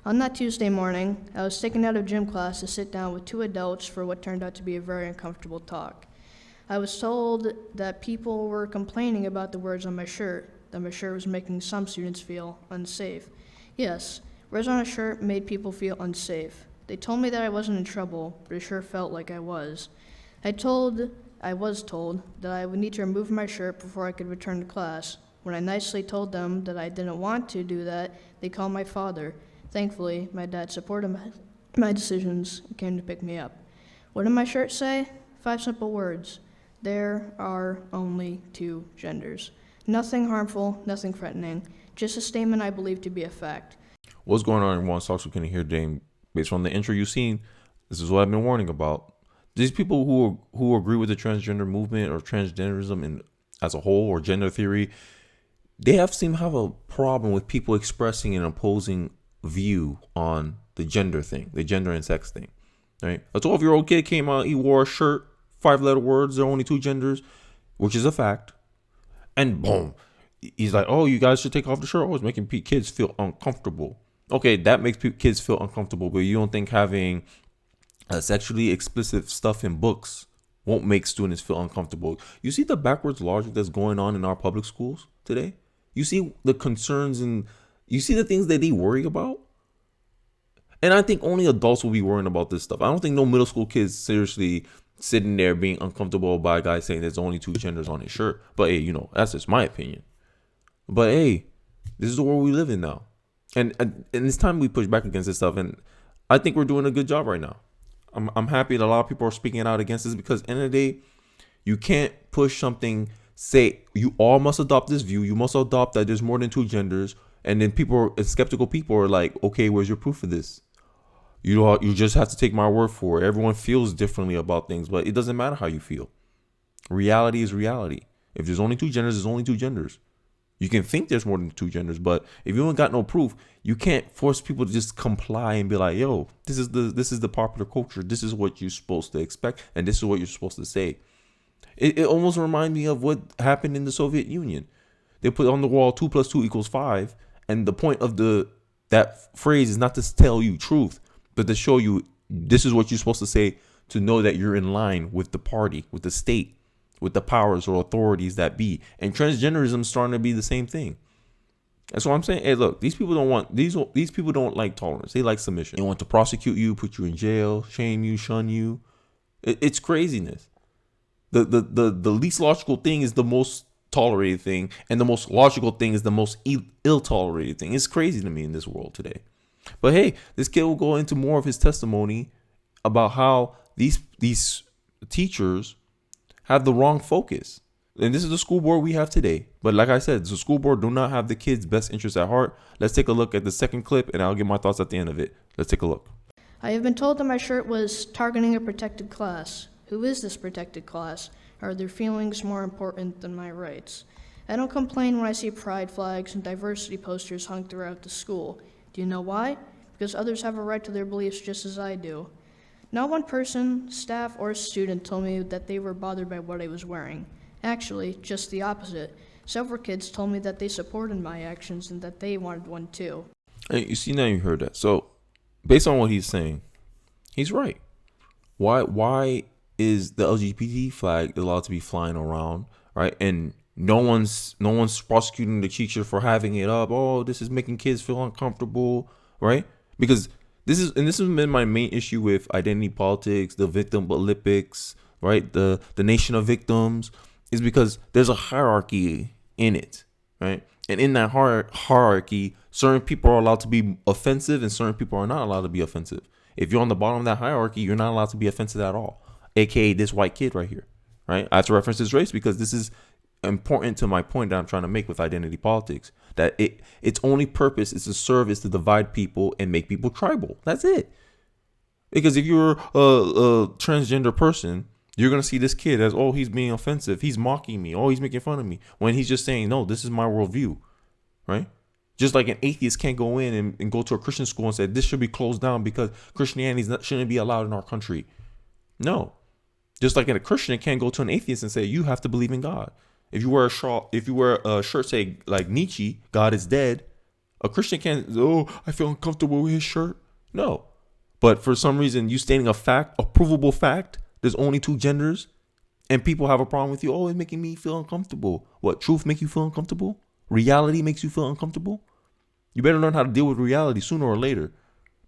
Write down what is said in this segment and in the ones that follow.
On that Tuesday morning, I was taken out of gym class to sit down with two adults for what turned out to be a very uncomfortable talk. I was told that people were complaining about the words on my shirt, that my shirt was making some students feel unsafe. Yes, words on a shirt made people feel unsafe. They told me that I wasn't in trouble, but it sure felt like I was. I was told that I would need to remove my shirt before I could return to class. When I nicely told them that I didn't want to do that, they called my father. Thankfully, my dad supported my decisions and came to pick me up. What did my shirt say? 5 simple words. There are only 2 genders. Nothing harmful, nothing threatening, just a statement I believe to be a fact. What's going on, everyone? Socks we here today. Based on the intro you've seen, this is what I've been warning about. These people who agree with the transgender movement or transgenderism as a whole or gender theory, they seem to have a problem with people expressing an opposing view on the gender thing, the gender and sex thing. Right? A 12-year-old kid came out, he wore a shirt, 5-letter words, there are only 2 genders, which is a fact. And boom, he's like, oh, you guys should take off the shirt. Oh, it's making kids feel uncomfortable. Okay, that makes kids feel uncomfortable, but you don't think having sexually explicit stuff in books won't make students feel uncomfortable? You see the backwards logic that's going on in our public schools today? You see the concerns and you see the things that they worry about? And I think only adults will be worrying about this stuff. I don't think no middle school kids seriously sitting there being uncomfortable by a guy saying there's only 2 genders on his shirt. But hey, that's just my opinion. But hey, this is the world we live in now. And it's time we push back against this stuff. And I think we're doing a good job right now. I'm happy that a lot of people are speaking out against this, because at the end of the day, you can't push something, say you all must adopt this view. You must adopt that there's more than 2 genders. And then skeptical people are like, okay, where's your proof of this? You just have to take my word for it. Everyone feels differently about things, but it doesn't matter how you feel. Reality is reality. If there's only 2 genders, there's only 2 genders. You can think there's more than 2 genders, but if you ain't got no proof, you can't force people to just comply and be like, yo, this is the popular culture. This is what you're supposed to expect, and this is what you're supposed to say. It almost reminds me of what happened in the Soviet Union. They put on the wall 2 + 2 = 5, and the point of that phrase is not to tell you truth, but to show you this is what you're supposed to say, to know that you're in line with the party, with the state, with the powers or authorities that be. And transgenderism is starting to be the same thing. That's what I'm saying. Hey, look, these people don't like tolerance. They like submission. They want to prosecute you, put you in jail, shame you, shun you. It's craziness. The least logical thing is the most tolerated thing, and the most logical thing is the most ill tolerated thing. It's crazy to me in this world today. But hey, this kid will go into more of his testimony about how these teachers have the wrong focus. And this is the school board we have today. But like I said, the school board do not have the kids' best interests at heart. Let's take a look at the second clip, and I'll give my thoughts at the end of it. Let's take a look. I have been told that my shirt was targeting a protected class. Who is this protected class? Are their feelings more important than my rights? I don't complain when I see pride flags and diversity posters hung throughout the school. Do you know why? Because others have a right to their beliefs just as I do. Not one person, staff, or student told me that they were bothered by what I was wearing. Actually, just the opposite. Several kids told me that they supported my actions and that they wanted one too. Hey, you see, now you heard that. So, based on what he's saying, he's right. Why is the LGBT flag allowed to be flying around, right? And no one's prosecuting the teacher for having it up. Oh, this is making kids feel uncomfortable, right? Because this has been my main issue with identity politics, the victim Olympics, right? The nation of victims, is because there's a hierarchy in it, right? And in that hierarchy, certain people are allowed to be offensive and certain people are not allowed to be offensive. If you're on the bottom of that hierarchy, you're not allowed to be offensive at all. AKA this white kid right here, right? I have to reference this race because this is important to my point that I'm trying to make with identity politics. That its only purpose is to serve, is to divide people and make people tribal. That's it. Because if you're a transgender person, you're going to see this kid as, oh, he's being offensive. He's mocking me. Oh, he's making fun of me. When he's just saying, no, this is my worldview, right? Just like an atheist can't go in and go to a Christian school and say, this should be closed down because Christianity shouldn't be allowed in our country. No. Just like a Christian can't go to an atheist and say, you have to believe in God. If you wear a shirt, say like Nietzsche, God is dead, A Christian can't, oh, I feel uncomfortable with his shirt. No. But for some reason, you stating a fact, a provable fact, there's only two genders, and people have a problem with you. Oh, it's making me feel uncomfortable. What, truth make you feel uncomfortable? Reality makes you feel uncomfortable? You better learn how to deal with reality sooner or later.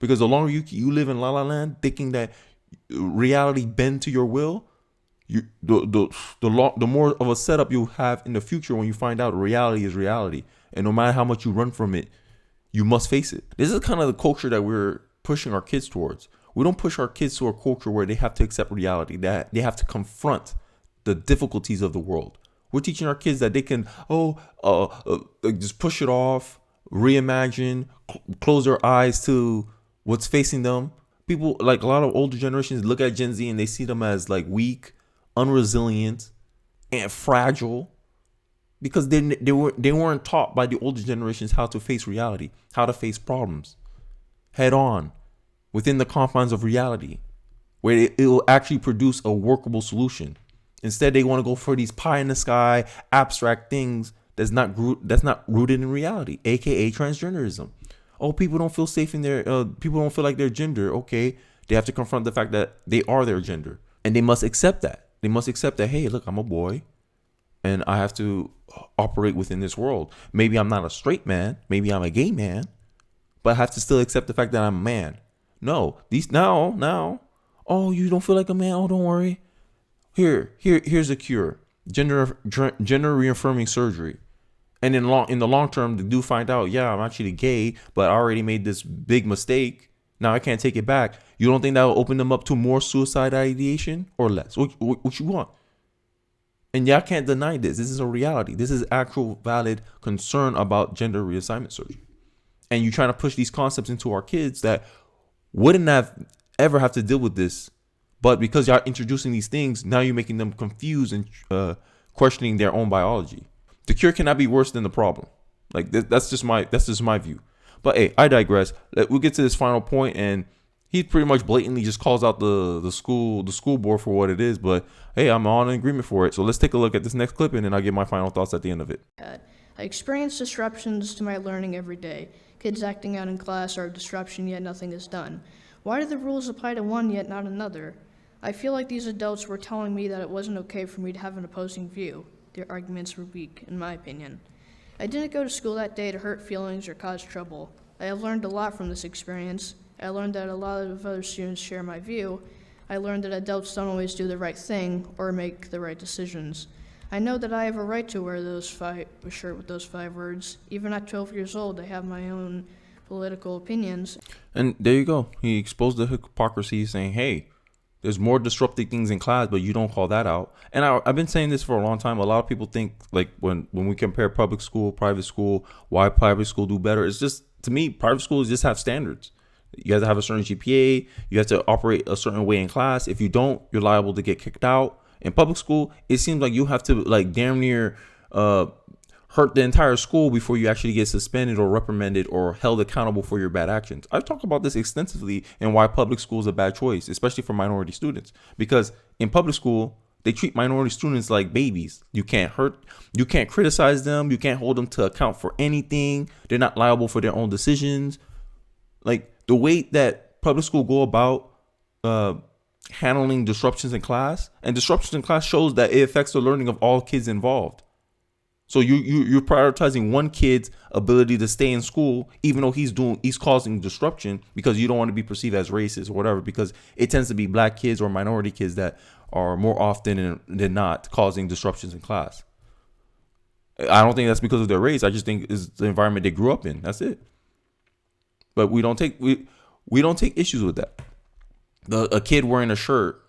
Because the longer you live in La La Land thinking that reality bend to your will, the more of a setup you'll have in the future when you find out reality is reality. And no matter how much you run from it, you must face it. This is kind of the culture that we're pushing our kids towards. We don't push our kids to a culture where they have to accept reality, that they have to confront the difficulties of the world. We're teaching our kids that they can, just push it off, reimagine, close their eyes to what's facing them. People, like a lot of older generations, look at Gen Z and they see them as like weak, unresilient, and fragile, because they weren't taught by the older generations how to face reality, how to face problems head on within the confines of reality, where it will actually produce a workable solution. Instead, they want to go for these pie in the sky abstract things that's not rooted in reality, aka transgenderism. Oh, people don't feel safe in their people don't feel like their gender. Okay, they have to confront the fact that they are their gender, and they must accept that. They must accept that, hey, look, I'm a boy, and I have to operate within this world. Maybe I'm not a straight man, maybe I'm a gay man, but I have to still accept the fact that I'm a man. No, these now. Oh, you don't feel like a man? Oh, don't worry. Here's a cure: gender reaffirming surgery. And in the long term, they do find out, yeah, I'm actually gay, but I already made this big mistake. Now I can't take it back. You don't think that will open them up to more suicide ideation or less? What you want? And y'all can't deny this. This is a reality. This is actual valid concern about gender reassignment surgery. And you're trying to push these concepts into our kids that wouldn't ever have to deal with this. But because y'all introducing these things, now you're making them confused and questioning their own biology. The cure cannot be worse than the problem. Like that's just my view. But hey, I digress. We'll get to this final point, and he pretty much blatantly just calls out the school board for what it is. But hey, I'm on an agreement for it. So let's take a look at this next clip, and then I'll give my final thoughts at the end of it. I experience disruptions to my learning every day. Kids acting out in class are a disruption, yet nothing is done. Why do the rules apply to one yet not another? I feel like these adults were telling me that it wasn't okay for me to have an opposing view. Their arguments were weak, in my opinion. I didn't go to school that day to hurt feelings or cause trouble. I have learned a lot from this experience. I learned that a lot of other students share my view. I learned that adults don't always do the right thing or make the right decisions. I know that I have a right to wear a shirt with those 5 words. Even at 12 years old, I have my own political opinions. And there you go. He exposed the hypocrisy, saying, hey, there's more disruptive things in class, but you don't call that out. And I've been saying this for a long time. A lot of people think, like, when we compare public school, private school, why private school do better. It's just, to me, private schools just have standards. You have to have a certain GPA. You have to operate a certain way in class. If you don't, you're liable to get kicked out. In public school, it seems like you have to, like, damn near hurt the entire school before you actually get suspended or reprimanded or held accountable for your bad actions. I've talked about this extensively and why public school is a bad choice, especially for minority students. Because in public school, they treat minority students like babies. You can't criticize them. You can't hold them to account for anything. They're not liable for their own decisions. Like, the way that public school go about handling disruptions in class, and disruptions in class shows that it affects the learning of all kids involved. So you're prioritizing one kid's ability to stay in school, even though he's causing disruption, because you don't want to be perceived as racist or whatever, because it tends to be black kids or minority kids that are more often than not causing disruptions in class. I don't think that's because of their race. I just think it's the environment they grew up in. That's it. But we don't take issues with that. A kid wearing a shirt,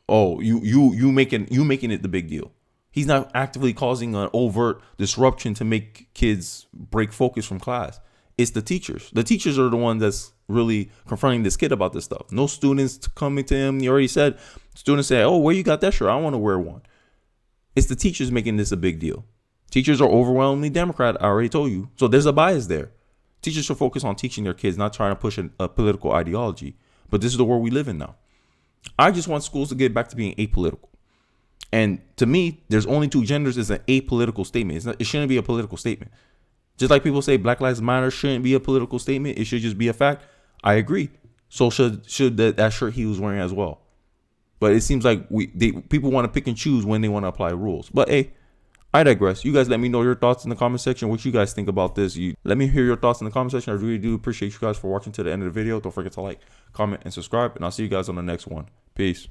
oh, you making it the big deal. He's not actively causing an overt disruption to make kids break focus from class. It's the teachers. The teachers are the ones that's really confronting this kid about this stuff. No students coming to him. He already said, students say, oh, where you got that shirt? I want to wear one. It's the teachers making this a big deal. Teachers are overwhelmingly Democrat, I already told you. So there's a bias there. Teachers should focus on teaching their kids, not trying to push a political ideology. But this is the world we live in now. I just want schools to get back to being apolitical. And to me, there's only 2 genders is an apolitical statement. It shouldn't be a political statement. Just like people say Black Lives Matter shouldn't be a political statement, it should just be a fact. I agree. So should that shirt he was wearing as well. But it seems like people want to pick and choose when they want to apply rules. But hey, I digress. You guys let me know your thoughts in the comment section. What you guys think about this. Let me hear your thoughts in the comment section. I really do appreciate you guys for watching to the end of the video. Don't forget to like, comment, and subscribe. And I'll see you guys on the next one. Peace.